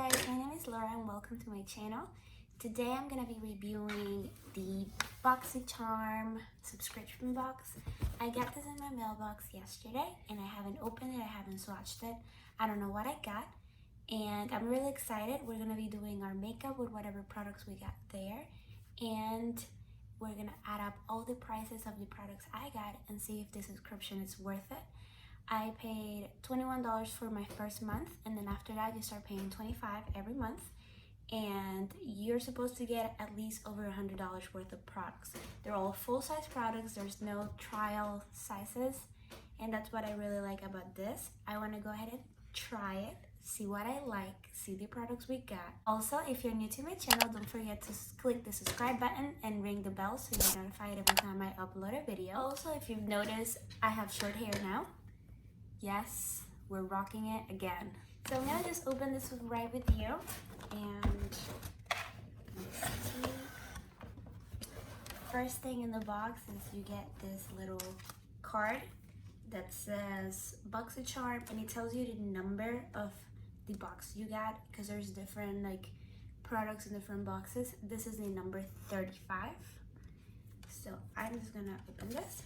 guys, my name is Laura and welcome to my channel. Today I'm going to be reviewing the Boxycharm subscription box. I got this in my mailbox yesterday and I haven't opened it, I haven't swatched it. I don't know what I got and I'm really excited. We're going to be doing our makeup with whatever products we got there, and we're going to add up all the prices of the products I got and see if the subscription is worth it. I paid $21 for my first month, and then after that you start paying $25 every month, and you're supposed to get at least over $100 worth of products. They're all full-size products, there's no trial sizes, and that's what I really like about this. I want to go ahead and try it, see what I like, see the products we got. Also, if you're new to my channel, don't forget to click the subscribe button and ring the bell so you're notified every time I upload a video. Also, if you've noticed, I have short hair now. Yes, we're rocking it again. So I'm gonna just open this right with you, and let's see. First thing in the box is you get this little card that says Boxycharm, and it tells you the number of the box you got, because there's different like products in different boxes. This is the number 35. So I'm just gonna open this.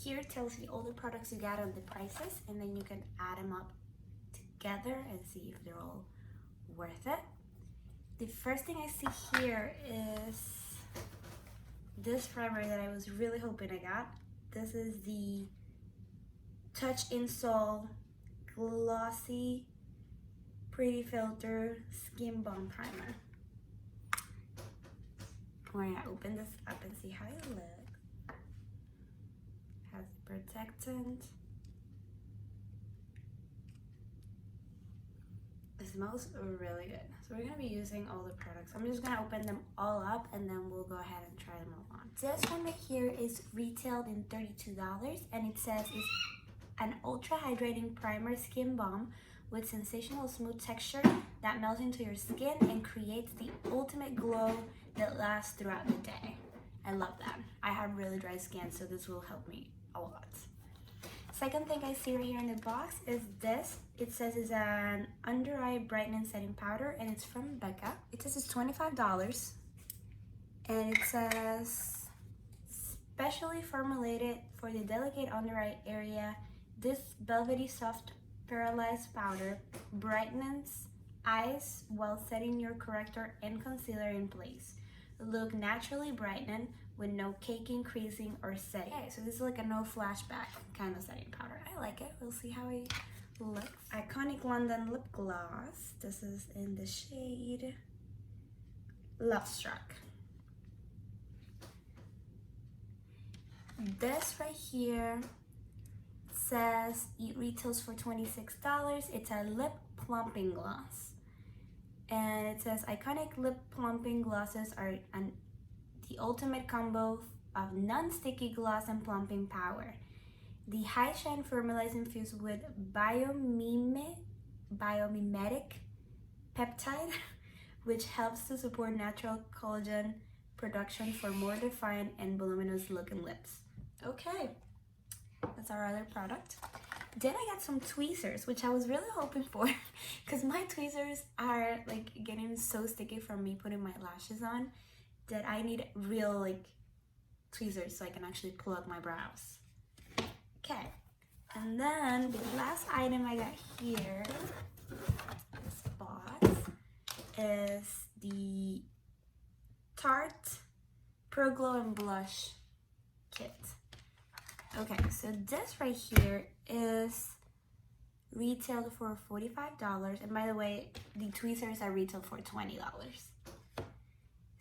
Here it tells you all the products you got and the prices, and then you can add them up together and see if they're all worth it. The first thing I see here is this primer that I was really hoping I got. This is the Touch Insole Glossy Pretty Filter Skin Balm Primer. We're gonna open this up and see how it looks. Has protectant. It smells really good. So we're gonna be using all the products. I'm just gonna open them all up and then we'll go ahead and try them all on. This one right here is retailed in $32, and it says it's an ultra hydrating primer skin balm with sensational smooth texture that melts into your skin and creates the ultimate glow that lasts throughout the day. I love that. I have really dry skin, so this will help me a lot. Second thing I see right here in the box is this. It says it's an under eye brightening setting powder, and it's from BECCA. It says it's $25, and it says specially formulated for the delicate under eye area. This velvety soft pearlized powder brightens eyes while setting your corrector and concealer in place. Look naturally brightening with no caking, creasing, or setting. Okay, so this is like a no flashback kind of setting powder. I like it. We'll see how it looks. Iconic London lip gloss. This is in the shade Lovestruck. This right here says it retails for $26. It's a lip plumping gloss. And it says iconic lip plumping glosses are the ultimate combo of non-sticky gloss and plumping power. The high shine formula is infused with biomimetic peptide, which helps to support natural collagen production for more defined and voluminous looking lips. Okay, that's our other product. Then I got some tweezers, which I was really hoping for because my tweezers are like getting so sticky from me putting my lashes on that I need real like tweezers so I can actually plug my brows. Okay, and then the last item I got here, this box, is the Tarte Pro Glow and Blush Kit. Okay, so this right here is retailed for $45, and by the way, the tweezers are retailed for $20.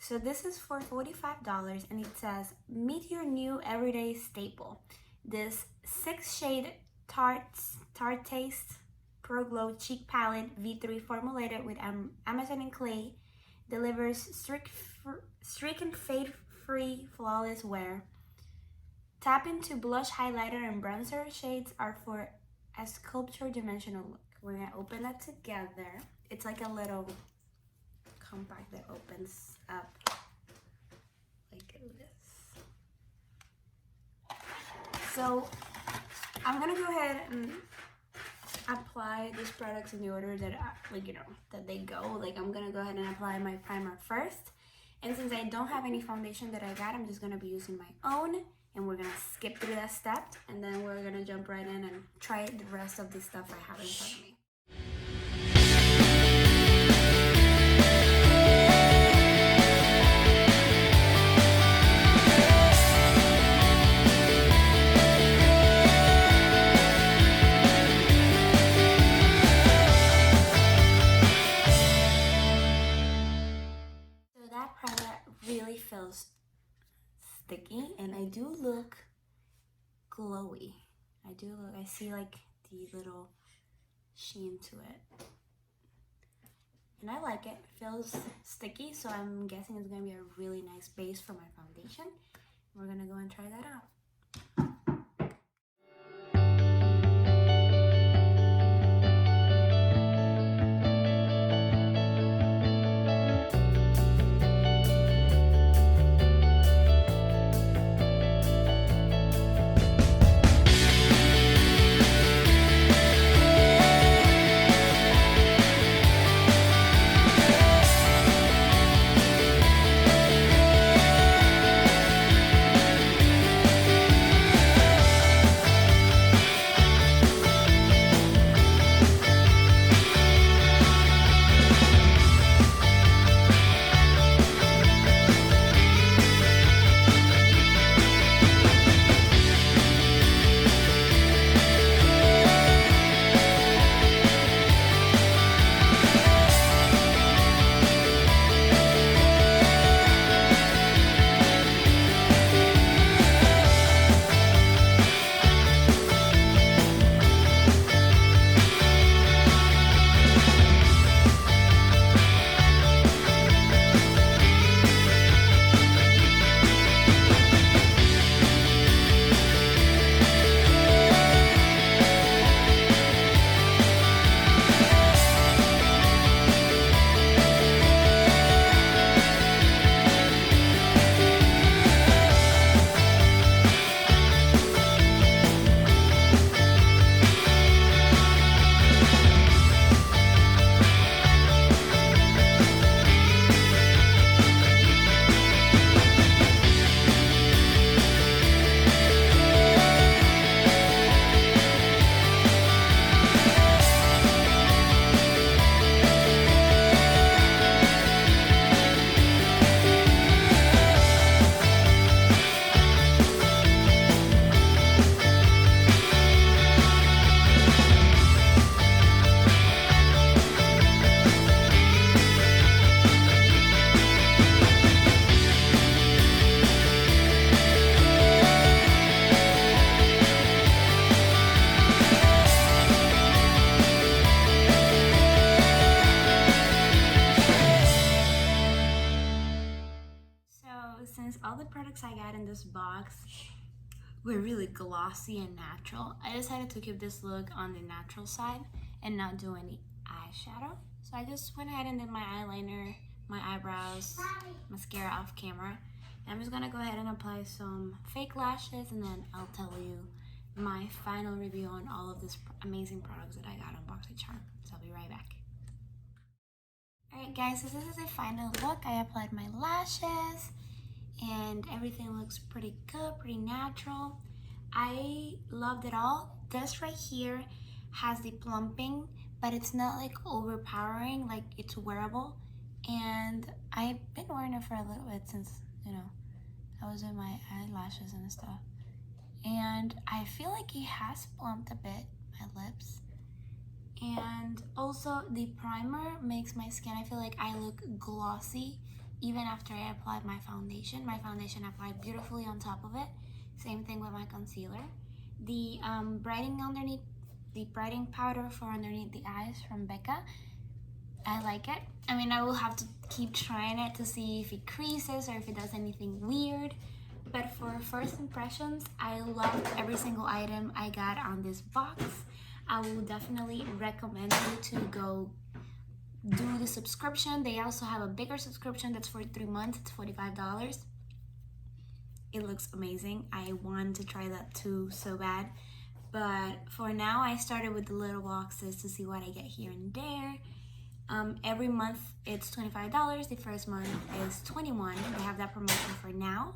So this is for $45, and it says, meet your new everyday staple. This 6-shade Tarteist Pro Glow Cheek Palette V3 formulated with Amazonian clay delivers streak and fade-free flawless wear. Tap into blush, highlighter, and bronzer shades are for a sculptured dimensional look. We're gonna open that together. It's like a little compact that opens up like this. So I'm gonna go ahead and apply these products in the order that that they go. Like, I'm gonna go ahead and apply my primer first, and since I don't have any foundation that I got, I'm just gonna be using my own, and we're gonna skip through that step, and then we're gonna jump right in and try the rest of the stuff I have in front of me. Really feels sticky, and I do look glowy. I see like the little sheen to it, and I like it. It feels sticky, so I'm guessing it's gonna be a really nice base for my foundation. We're gonna go and try that out. All the products I got in this box were really glossy and natural. I decided to keep this look on the natural side and not do any eyeshadow. So I just went ahead and did my eyeliner, my eyebrows, mascara off camera. And I'm just gonna go ahead and apply some fake lashes, and then I'll tell you my final review on all of these amazing products that I got on Boxycharm. So I'll be right back. Alright guys, so this is the final look. I applied my lashes, and everything looks pretty good, pretty natural. I loved it all. This right here has the plumping, but it's not like overpowering, like it's wearable. And I've been wearing it for a little bit since, I was in my eyelashes and stuff. And I feel like it has plumped a bit, my lips. And also the primer makes my skin, I feel like I look glossy even after I applied my foundation. My foundation applied beautifully on top of it. Same thing with my concealer. The brightening powder for underneath the eyes from BECCA, I like it. I mean, I will have to keep trying it to see if it creases or if it does anything weird. But for first impressions, I loved every single item I got on this box. I will definitely recommend you to go do the subscription. They also have a bigger subscription that's for 3 months. It's $45. It looks amazing. I want to try that too so bad. But for now, I started with the little boxes to see what I get here and there. Every month it's $25. The first month is $21. They have that promotion for now.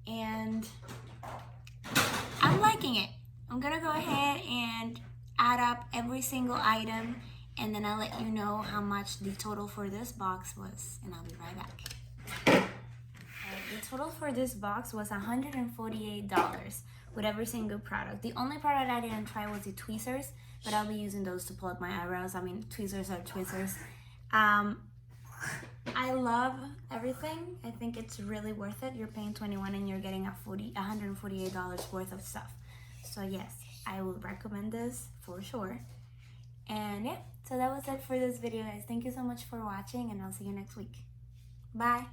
And I'm liking it. I'm gonna go ahead and add up every single item, and then I'll let you know how much the total for this box was, and I'll be right back. The total for this box was $148 with every single product. The only product I didn't try was the tweezers, but I'll be using those to plug my eyebrows. I mean, tweezers are tweezers. I love everything. I think it's really worth it. You're paying $21 and you're getting $148 worth of stuff. So yes, I would recommend this for sure. And yeah, so that was it for this video, guys. Thank you so much for watching, and I'll see you next week. Bye.